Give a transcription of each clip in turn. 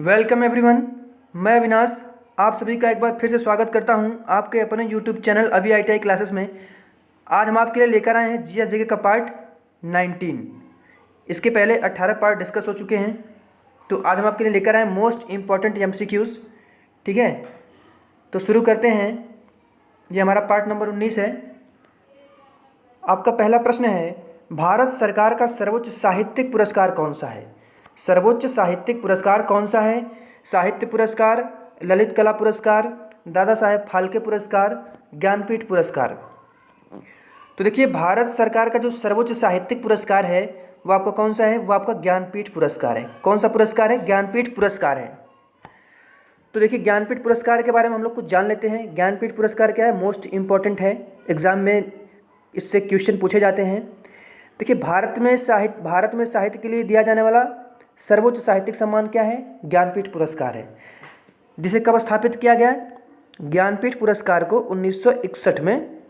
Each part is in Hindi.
Welcome everyone. मैं अविनाश आप सभी का एक बार फिर से स्वागत करता हूं आपके अपने यूट्यूब चैनल अभी ITI क्लासेस में। आज हम आपके लिए लेकर आए हैं GS GK का पार्ट 19। इसके पहले 18 पार्ट डिस्कस हो चुके हैं, तो आज हम आपके लिए लेकर आए मोस्ट इम्पॉर्टेंट MCQs। ठीक है, तो शुरू करते हैं। ये हमारा पार्ट नंबर 19 है। आपका पहला प्रश्न है, भारत सरकार का सर्वोच्च साहित्यिक पुरस्कार कौन सा है? सर्वोच्च साहित्यिक पुरस्कार कौन सा है? साहित्य पुरस्कार, ललित कला पुरस्कार, दादा साहेब फाल्के पुरस्कार, ज्ञानपीठ पुरस्कार। तो देखिए, भारत सरकार का जो सर्वोच्च साहित्यिक पुरस्कार है वो आपका कौन सा है? वो आपका ज्ञानपीठ पुरस्कार है। कौन सा पुरस्कार है? ज्ञानपीठ पुरस्कार है। तो देखिए, ज्ञानपीठ पुरस्कार के बारे में हम लोग कुछ जान लेते हैं। ज्ञानपीठ पुरस्कार क्या है? मोस्ट इम्पॉर्टेंट है, एग्जाम में इससे क्वेश्चन पूछे जाते हैं। देखिए, भारत में साहित्य के लिए दिया जाने वाला सर्वोच्च साहित्यिक सम्मान क्या है? ज्ञानपीठ पुरस्कार है, जिसे कब स्थापित किया गया? ज्ञानपीठ पुरस्कार को 1961 में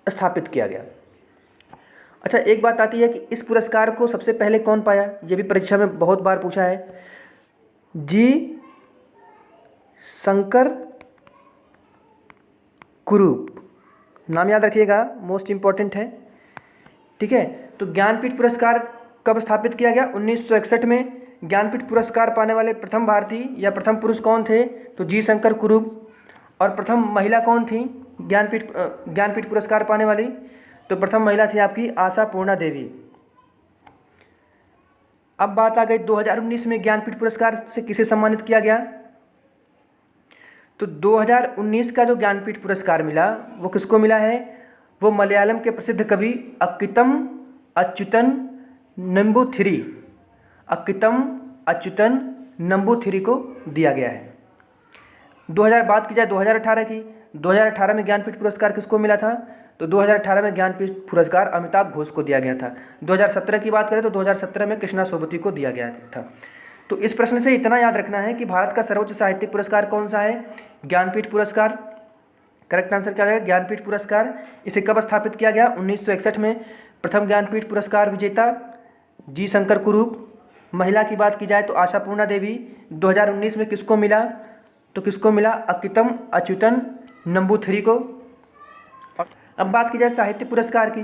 स्थापित किया गया। अच्छा, एक बात आती है कि इस पुरस्कार को सबसे पहले कौन पाया? ये भी परीक्षा में बहुत बार पूछा है। जी शंकर कुरूप, नाम याद रखिएगा, मोस्ट इम्पॉर्टेंट है। ठीक है, तो ज्ञानपीठ पुरस्कार कब स्थापित किया गया? 1961 में। ज्ञानपीठ पुरस्कार पाने वाले प्रथम भारतीय या प्रथम पुरुष कौन थे? तो जी शंकर कुरूप। और प्रथम महिला कौन थी ज्ञानपीठ पुरस्कार पाने वाली? तो प्रथम महिला थी आपकी आशा पूर्णा देवी। अब बात आ गई 2019 में ज्ञानपीठ पुरस्कार से किसे सम्मानित किया गया? तो 2019 का जो ज्ञानपीठ पुरस्कार मिला वो किसको मिला है? वो मलयालम के प्रसिद्ध कवि अक्कितम अच्युतन नंबूथिरी को दिया गया है। 2000 बात की जाए 2018 की, 2018 में ज्ञानपीठ पुरस्कार किसको मिला था? तो 2018 में ज्ञानपीठ पुरस्कार अमिताभ घोष को दिया गया था। 2017 की बात करें तो 2017 में कृष्णा सोबती को दिया गया था। तो इस प्रश्न से इतना याद रखना है कि भारत का सर्वोच्च साहित्यिक पुरस्कार कौन सा है? ज्ञानपीठ पुरस्कार। करेक्ट आंसर क्या है? ज्ञानपीठ पुरस्कार। इसे कब स्थापित किया गया? 1961 में। प्रथम ज्ञानपीठ पुरस्कार विजेता जी शंकर कुरूप। महिला की बात की जाए तो आशा पूर्णा देवी। 2019 में किसको मिला? तो किसको मिला? अक्कितम अच्युतन नंबूथिरी को। अब बात की जाए साहित्य पुरस्कार की,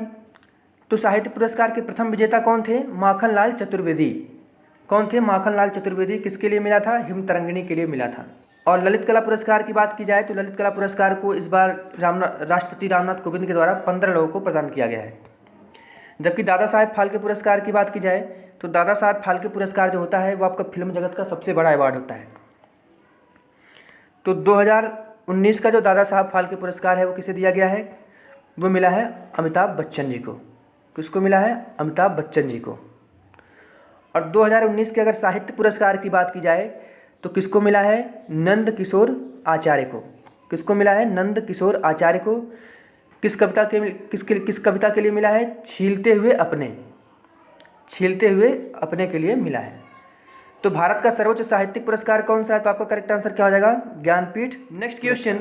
तो साहित्य पुरस्कार के प्रथम विजेता कौन थे? माखनलाल चतुर्वेदी। कौन थे? माखनलाल चतुर्वेदी। किसके लिए मिला था? हिमतरंगिणी के लिए मिला था। और ललित कला पुरस्कार की बात की जाए तो ललित कला पुरस्कार को इस बार राष्ट्रपति रामनाथ कोविंद के द्वारा 15 लोगों को प्रदान किया गया है। जबकि दादा साहेब फाल्के पुरस्कार की बात की जाए तो दादा साहेब फाल्के पुरस्कार जो होता है वो आपका फिल्म जगत का सबसे बड़ा अवार्ड होता है। तो 2019 का जो दादा साहब फाल्के पुरस्कार है वो किसे दिया गया है? वो मिला है अमिताभ बच्चन जी को। किसको मिला है? अमिताभ बच्चन जी को। और 2019 के अगर साहित्य पुरस्कार की बात की जाए तो किसको मिला है? नंद किशोर आचार्य को। किसको मिला है? नंद किशोर आचार्य को। किस कविता के लिए मिला है? छीलते हुए अपने के लिए मिला है। तो भारत का सर्वोच्च साहित्यिक पुरस्कार कौन सा है? तो आपका करेक्ट आंसर क्या हो जाएगा? ज्ञानपीठ। नेक्स्ट क्वेश्चन,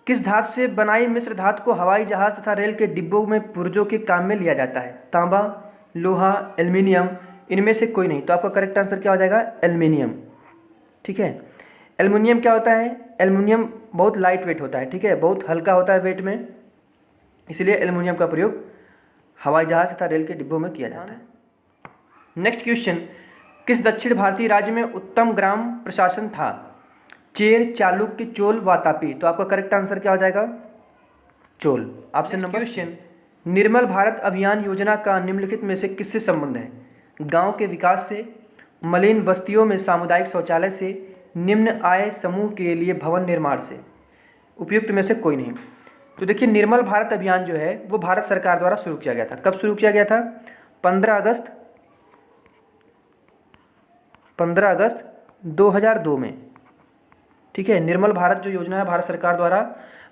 किस धातु से बनाई मिश्र धातु को हवाई जहाज तथा रेल के डिब्बों में पुर्जों के काम में लिया जाता है? तांबा, लोहा, एल्युमिनियम, इनमें से कोई नहीं। तो आपका करेक्ट आंसर क्या हो जाएगा? एल्युमिनियम। ठीक है, एल्युमिनियम क्या होता है? एल्युमिनियम बहुत लाइट वेट होता है। ठीक है, बहुत हल्का होता है वेट में, इसलिए एल्युमिनियम का प्रयोग हवाई जहाज तथा रेल के डिब्बों में किया जाता है। नेक्स्ट क्वेश्चन, किस दक्षिण भारतीय राज्य में उत्तम ग्राम प्रशासन था? चेर, चालुक्य, चोल, वातापी। तो आपका करेक्ट आंसर क्या हो जाएगा? चोल। ऑप्शन नंबर क्वेश्चन, निर्मल भारत अभियान योजना का निम्नलिखित में से किससे संबंध है? गांव के विकास से, मलिन बस्तियों में सामुदायिक शौचालय से, निम्न आय समूह के लिए भवन निर्माण से। उपयुक्त में से कोई नहीं। तो देखिए, निर्मल भारत अभियान जो है वो भारत सरकार द्वारा शुरू किया गया था। कब शुरू किया गया था? 15 अगस्त 2002 में। ठीक है, निर्मल भारत जो योजना है भारत सरकार द्वारा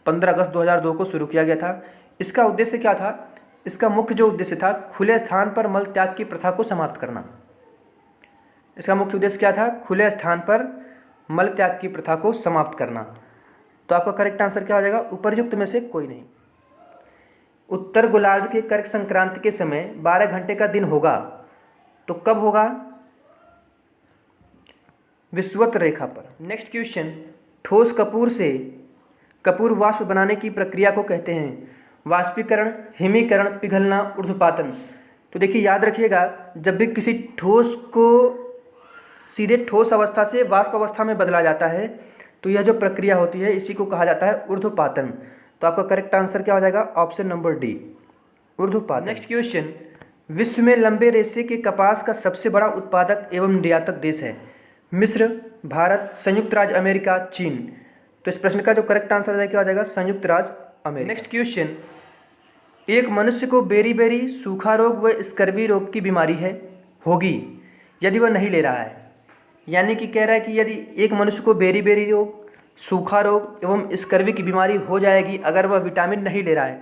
15 अगस्त 2002 को शुरू किया गया था। इसका उद्देश्य क्या था? इसका मुख्य जो उद्देश्य था, खुले स्थान पर मल त्याग की प्रथा को समाप्त करना। इसका मुख्य उद्देश्य क्या था? खुले स्थान पर मल त्याग की प्रथा को समाप्त करना। तो आपका करेक्ट आंसर क्या हो जाएगा? उपर्युक्त में से कोई नहीं। उत्तर गोलार्ध के कर्क संक्रांति के समय 12 घंटे का दिन होगा, तो कब होगा? विषुवत रेखा पर। नेक्स्ट क्वेश्चन, ठोस कपूर से कपूर वाष्प बनाने की प्रक्रिया को कहते हैं वाष्पीकरण, हिमीकरण, पिघलना, ऊर्ध्वपातन। तो देखिए याद रखिएगा, जब भी किसी ठोस को सीधे ठोस अवस्था से वाष्प अवस्था में बदला जाता है तो यह जो प्रक्रिया होती है इसी को कहा जाता है ऊर्ध्वपातन। तो आपका करेक्ट आंसर क्या हो जाएगा? ऑप्शन नंबर डी, ऊर्ध्वपातन। नेक्स्ट क्वेश्चन, विश्व में लंबे रेशे के कपास का सबसे बड़ा उत्पादक एवं निर्यातक देश है? मिस्र, भारत, संयुक्त राज्य अमेरिका, चीन। तो इस प्रश्न का जो करेक्ट आंसर क्या हो जाएगा? संयुक्त राज्य अमेरिका। नेक्स्ट क्वेश्चन, एक मनुष्य को बेरी सूखा रोग व स्कर्वी रोग की बीमारी होगी यदि वह नहीं ले रहा है। यानी कि कह रहा है कि यदि एक मनुष्य को बेरी रोग, सूखा रोग एवं स्कर्वी की बीमारी हो जाएगी अगर वह विटामिन नहीं ले रहा है।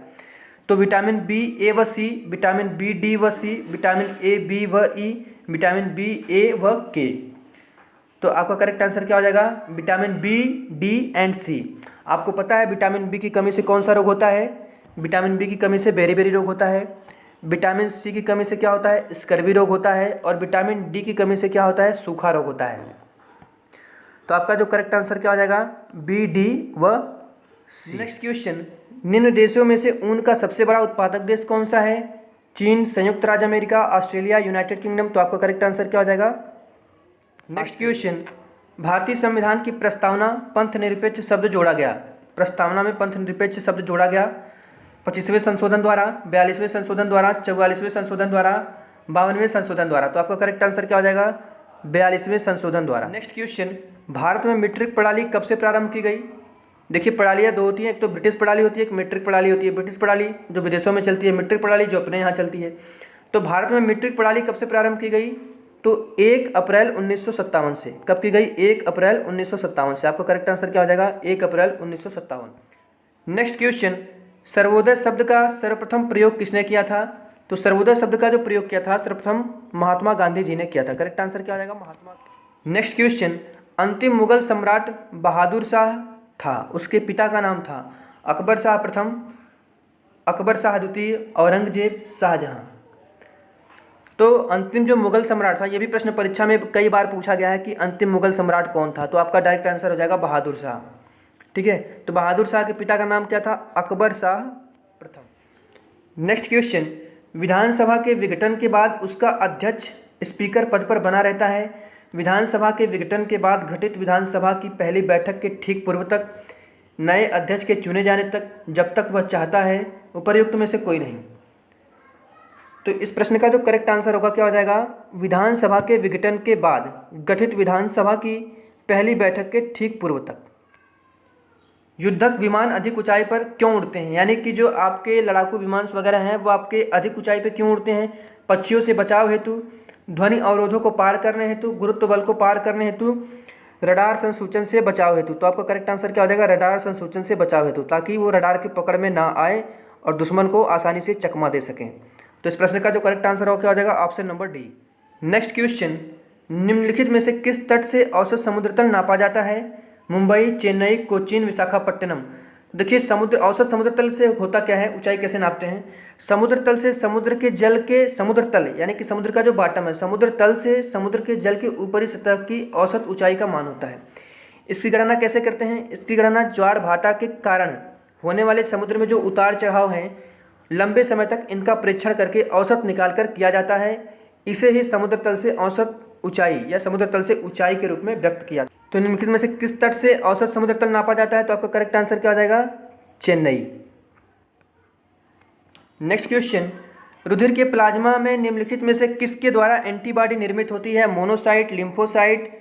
तो विटामिन बी, ए व सी, विटामिन बी, डी व सी, विटामिन ए, बी व ई, विटामिन बी, ए व के। तो आपका करेक्ट आंसर क्या हो जाएगा? विटामिन बी, डी एंड सी। आपको पता है विटामिन बी की कमी से कौन सा रोग होता है? विटामिन बी की कमी से बेरी रोग होता है। विटामिन सी की कमी से क्या होता है? स्कर्वी रोग होता है। और विटामिन डी की कमी से क्या होता है? सूखा रोग होता है। तो आपका जो करेक्ट आंसर क्या हो जाएगा? बी, डी व सी। नेक्स्ट क्वेश्चन, निम्न देशों में से ऊन का सबसे बड़ा उत्पादक देश कौन सा है? चीन, संयुक्त राज्य अमेरिका, ऑस्ट्रेलिया, यूनाइटेड किंगडम। तो आपका करेक्ट आंसर क्या हो जाएगा? नेक्स्ट क्वेश्चन, भारतीय संविधान की प्रस्तावना पंथ निरपेक्ष शब्द जोड़ा गया। प्रस्तावना में पंथ निरपेक्ष शब्द जोड़ा गया 25वें संशोधन द्वारा, 42वें संशोधन द्वारा, 44वें संशोधन द्वारा, 52वें संशोधन द्वारा। तो आपका करेक्ट आंसर क्या हो जाएगा? 42वें संशोधन द्वारा। नेक्स्ट क्वेश्चन, भारत में मीट्रिक प्रणाली कब से प्रारंभ की गई? देखिए प्रणालियाँ दो होती हैं, एक तो ब्रिटिश प्रणाली होती है, एक मीट्रिक प्रणाली होती है। ब्रिटिश प्रणाली जो विदेशों में चलती है, मीट्रिक प्रणाली जो अपने यहाँ चलती है। तो भारत में मीट्रिक प्रणाली कब से प्रारंभ की गई? तो 1 अप्रैल 1957 से। कब की गई? 1 अप्रैल 1957 से। आपका करेक्ट आंसर क्या हो जाएगा? 1 अप्रैल 1957। नेक्स्ट क्वेश्चन, सर्वोदय शब्द का सर्वप्रथम प्रयोग किसने किया था? तो सर्वोदय शब्द का जो प्रयोग किया था सर्वप्रथम महात्मा गांधी जी ने किया था। करेक्ट आंसर क्या हो जाएगा? महात्मा। नेक्स्ट क्वेश्चन, अंतिम मुगल सम्राट बहादुर शाह था, उसके पिता का नाम था अकबर शाह प्रथम, अकबर शाह द्वितीय, औरंगजेब, शाहजहां। तो अंतिम जो मुगल सम्राट था, ये भी प्रश्न परीक्षा में कई बार पूछा गया है कि अंतिम मुगल सम्राट कौन था। तो आपका डायरेक्ट आंसर हो जाएगा बहादुर शाह। ठीक है, तो बहादुर शाह के पिता का नाम क्या था? अकबर शाह प्रथम। नेक्स्ट क्वेश्चन, विधानसभा के विघटन के बाद उसका अध्यक्ष स्पीकर पद पर बना रहता है। विधानसभा के विघटन के बाद घटित विधानसभा की पहली बैठक के ठीक पूर्व तक, नए अध्यक्ष के चुने जाने तक, जब तक वह चाहता है, उपर्युक्त में से कोई नहीं। तो इस प्रश्न का जो करेक्ट आंसर होगा क्या हो जाएगा? विधानसभा के विघटन के बाद गठित विधानसभा की पहली बैठक के ठीक पूर्व तक। युद्धक विमान अधिक ऊंचाई पर क्यों उड़ते हैं? यानी कि जो आपके लड़ाकू विमान वगैरह हैं वो आपके अधिक ऊंचाई पर क्यों उड़ते हैं? पक्षियों से बचाव हेतु, ध्वनि अवरोधों को पार करने हेतु, गुरुत्व बल को पार करने हेतु, रडार संसूचन से बचाव हेतु। तो आपका करेक्ट आंसर क्या हो जाएगा? रडार संसूचन से बचाव हेतु, ताकि वो रडार की पकड़ में ना आए और दुश्मन को आसानी से चकमा दे सकें। तो इस प्रश्न का जो करेक्ट आंसर हो क्या हो जाएगा? Option number D. Next question, निम्नलिखित में से किस तट से औसत समुद्र तल नापा जाता है? मुंबई, चेन्नई, कोचीन, विशाखापट्टनम। देखिए समुद्र औसत समुद्र तल से होता क्या है, ऊंचाई कैसे नापते हैं? समुद्र तल से समुद्र के जल के समुद्र तल यानी कि समुद्र का जो बॉटम है, समुद्र तल से समुद्र के जल के ऊपरी सतह की औसत ऊंचाई का मान होता है। इसकी गणना कैसे करते हैं? इसकी गणना ज्वार भाटा के कारण होने वाले समुद्र में जो उतार चढ़ाव हैं, लंबे समय तक इनका परीक्षण करके औसत निकाल कर किया जाता है। इसे ही समुद्र तल से औसत ऊंचाई या समुद्र तल से ऊंचाई के रूप में व्यक्त किया। तो निम्नलिखित में से किस तट से औसत समुद्र तल नापा जाता है? तो आपका करेक्ट आंसर क्या आ जाएगा? चेन्नई। नेक्स्ट क्वेश्चन, रुधिर के प्लाज्मा में निम्नलिखित में से किसके द्वारा एंटीबॉडी निर्मित होती है? Monocyte, lymphocyte,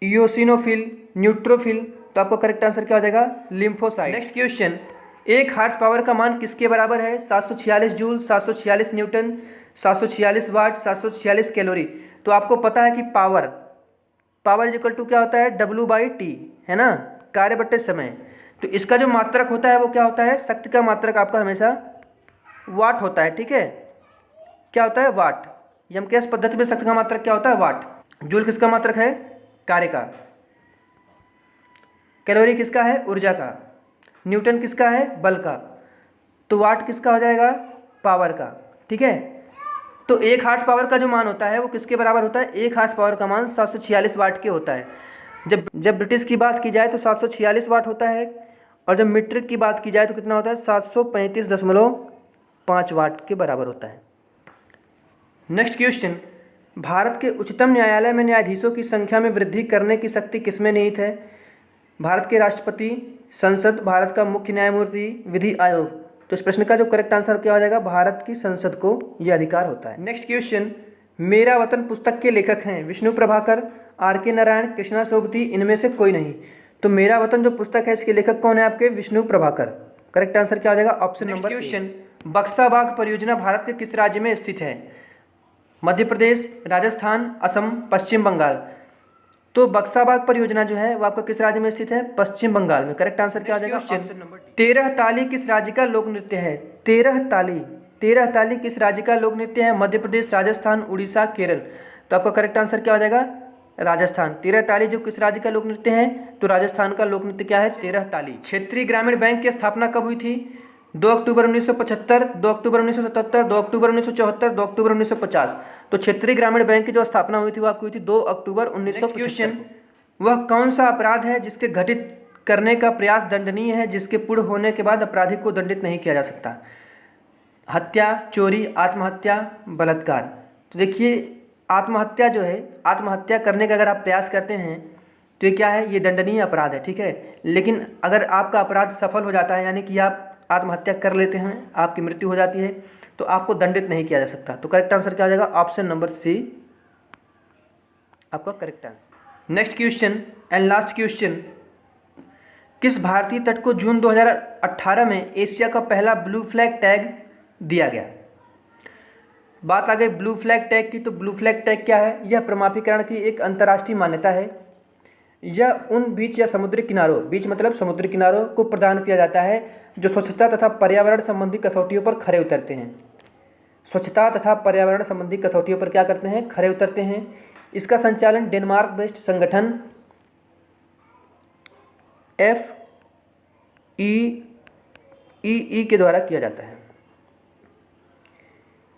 eosinophil, neutrophil. तो आपका करेक्ट आंसर क्या हो जाएगा? लिम्फोसाइट। नेक्स्ट क्वेश्चन, एक हार्स पावर का मान किसके बराबर है? 746 जूल, 746 न्यूटन, 746 वाट, 746 कैलोरी। तो आपको पता है कि पावर इक्वल टू क्या होता है? W/T, है ना, कार्य बट्टे समय। तो इसका जो मात्रक होता है वो क्या होता है? शक्ति का मात्रक आपका हमेशा वाट होता है। ठीक है, क्या होता है? वाट। यमकेश पद्धति में शक्ति का मात्रक क्या होता है? वाट। जूल किसका मात्रक है? कार्य का। कैलोरी किसका है? ऊर्जा का। न्यूटन किसका है? बल का। तो वाट किसका हो जाएगा? पावर का। ठीक है, तो 1 हार्स पावर का जो मान होता है वो किसके बराबर होता है? 1 हार्स पावर का मान 746 वाट के होता है। जब ब्रिटिश की बात की जाए तो 746 वाट होता है, और जब मीट्रिक की बात की जाए तो कितना होता है? 735.5 वाट के बराबर होता है। नेक्स्ट क्वेश्चन, भारत के उच्चतम न्यायालय में न्यायाधीशों की संख्या में वृद्धि करने की शक्ति किसमें निहित है? भारत के राष्ट्रपति, संसद, भारत का मुख्य न्यायमूर्ति, विधि आयोग। तो इस प्रश्न का जो करेक्ट आंसर क्या हो जाएगा? भारत की संसद को यह अधिकार होता है। नेक्स्ट क्वेश्चन, मेरा वतन पुस्तक के लेखक हैं विष्णु प्रभाकर, R.K. नारायण, कृष्णा सोबती, इनमें से कोई नहीं। तो मेरा वतन जो पुस्तक है इसके लेखक कौन है आपके? विष्णु प्रभाकर। करेक्ट आंसर क्या हो जाएगा? Option number. क्वेश्चन, बक्सा बाग परियोजना भारत के किस राज्य में स्थित है? मध्य प्रदेश, राजस्थान, असम, पश्चिम बंगाल। तो बक्सा बाग परियोजना जो है वो आपका किस राज्य में स्थित है? पश्चिम बंगाल में। करेक्ट आंसर क्या हो जाएगा? Option number. 13 ताली किस राज्य का लोक नृत्य है? 13 ताली किस राज्य का लोक नृत्य है? मध्य प्रदेश, राजस्थान, उड़ीसा, केरल। तो आपका करेक्ट आंसर क्या हो जाएगा? राजस्थान। 13 ताली जो किस राज्य का लोक नृत्य है? तो राजस्थान का लोक नृत्य क्या है? 13 ताली। क्षेत्रीय ग्रामीण बैंक की स्थापना कब हुई थी? 2 अक्टूबर 1975, 2 अक्टूबर 1977, 2 अक्टूबर 1974, 2 अक्टूबर 1950। तो क्षेत्रीय ग्रामीण बैंक की जो स्थापना हुई थी वो आपकी हुई थी 2 अक्टूबर 1975। क्वेश्चन, वह कौन सा अपराध है जिसके घटित करने का प्रयास दंडनीय है, जिसके पूर्ण होने के बाद अपराधी को दंडित नहीं किया जा सकता? हत्या, चोरी, आत्महत्या, बलात्कार। तो देखिए, आत्महत्या जो है, आत्महत्या करने का अगर आप प्रयास करते हैं तो ये क्या है? ये दंडनीय अपराध है, ठीक है। लेकिन अगर आपका अपराध सफल हो जाता है, यानी कि आप आत्महत्या कर लेते हैं, आपकी मृत्यु हो जाती है, तो आपको दंडित नहीं किया जा सकता। तो करेक्ट आंसर क्या हो जाएगा? ऑप्शन नंबर सी आपका correct answer. Next question and last question, किस भारतीय तट को जून 2018 में एशिया का पहला ब्लू फ्लैग टैग दिया गया? बात आ गई ब्लू फ्लैग टैग की। तो ब्लू फ्लैग टैग क्या है? यह प्रमाणीकरण की एक अंतर्राष्ट्रीय मान्यता है। यह उन बीच या समुद्री किनारों, बीच मतलब समुद्री किनारों को प्रदान किया जाता है जो स्वच्छता तथा पर्यावरण संबंधी कसौटियों पर खरे उतरते हैं। स्वच्छता तथा पर्यावरण संबंधी कसौटियों पर क्या करते हैं? खरे उतरते हैं। इसका संचालन डेनमार्क बेस्ड संगठन FEEE के द्वारा किया जाता है,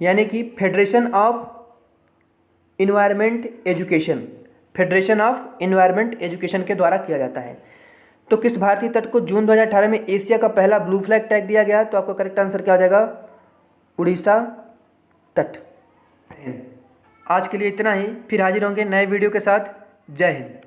यानी कि federation of environment education, federation of environment education के द्वारा किया जाता है। तो किस भारतीय तट को जून 2018 में एशिया का पहला ब्लू फ्लैग टैग दिया गया? तो आपका करेक्ट आंसर क्या हो जाएगा? उड़ीसा तट। आज के लिए इतना ही, फिर हाजिर होंगे नए वीडियो के साथ। जय हिंद।